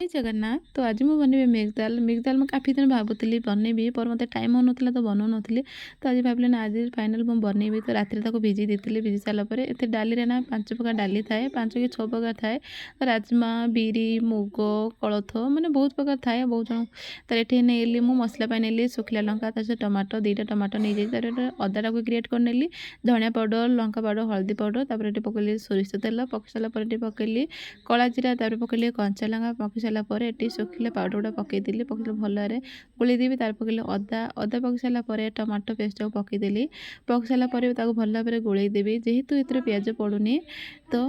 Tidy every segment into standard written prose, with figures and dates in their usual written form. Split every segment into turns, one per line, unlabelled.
जय जगन्नाथ। तो आज मैं बनैबी मिक्स दाल मैं काफ़ी दिन भावुली बनैबी पर मत टाइम होना तो बनाऊ नी। तो आज भाविली ना आज फाइनाल मुझे बनैबी। तो रात भिजी देती भिजी सारापर ये डाली ना 5 प्रकार डाली थाए 5 कि 6 प्रकार थाए। तो राजमा बिरी मुग कोलथ मैंने बहुत प्रकार थाए बहुत जन। तो ये नेली मु मसला नेली शुखला लंका तर टमाटो 2टा टमाटो नहीं जाए अदा टाक ग्रेट कर नेली धनिया पाउडर लंका पाउडर हल्दी पाउडर तापर पकईली सोरिष तेल पकई सारा पकईली कला जीरा तापर पकईली कंचा लंका पकई सारा ये शुखिला पाउडर गुड़ा पकईदेली पकई भलरे गोलेदेवी तार पकईली अदा अदा पकई सारापर टमाटो पेस्ट पकईदेली पकई सारापर भल भाव में गोलेदेवी जेहेतु ये पियाज पड़ूनी। तो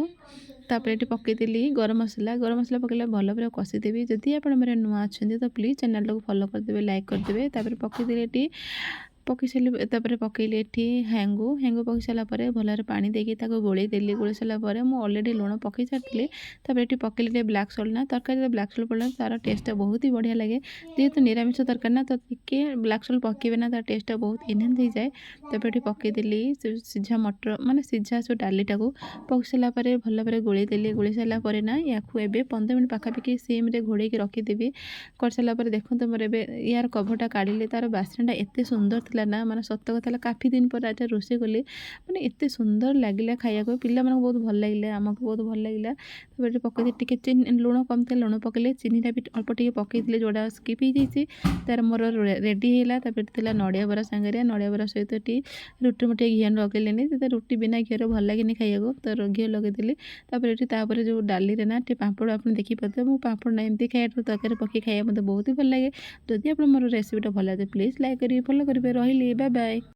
तापर ये पकईदेली गरम मसला पकईले भल भाव कषिदेवी। जदि आप मेरे नुआ अच्छा तो प्लीज़ चैनल को फॉलो करदे लाइक करदे। तापर पकईदेली पकई सारे तापर पकईली ये हेंगू पकई सारापर भल पानी देकी गोलेदेली गोले सारापर मुझे अलरेडी लुण पकई सारी। तापर ये पकईली ब्लाक सल्ट ना तरकारी ब्लाक सल्ट पड़े तार टेस्ट बहुत ही बढ़िया लगे जेहेतु निरामिष तरकारी ना तो टे ब्लाक सल्ट पकेबे ना तार टेस्ट बहुत एनहेंस हो जाए। तापर ये पकईदेली सीझा मटर माने सीझा सब डालीटा को पकई सारापर भल भाव गोलेदेली गोले सारापर ना या 15 मिनट पाखापाखि सीम घोड़े रखीदेवी कर सारापर देखो मोर यार कभरटा काढ़ी तार बास्नाटा एत सुंदर थिला ना माने सत कथा काफ़ी दिन पर आज रोषे कली माने एत सुंदर लगिला खाया को पिला मानक बहुत भल लगिला आमको बहुत भल लगिला। तापर पकई टिके लुण कम थे लुण पकईले चीनीटा भी अल्प टिके पकईले जोड़ा स्किप हो जाइए। तार मोर रेडी है तापर नड़िया बरा सांगे नड़िया बरा सहित रुटी मुठे घी लगेनि रुटी बिना घीर भल लगे खाइबा तो घी लगेदेली। तापर जो डाली ना पापड़ आप देखिए मुझे पापड़ ना एमती खाया तरकारी पकई खाया मतलब बहुत ही भल लगे। जदि आप मोर रेसिपीटा भल लगे प्लीज़ लाइक करेंगे फॉलो करेंगे रही बाय बाय।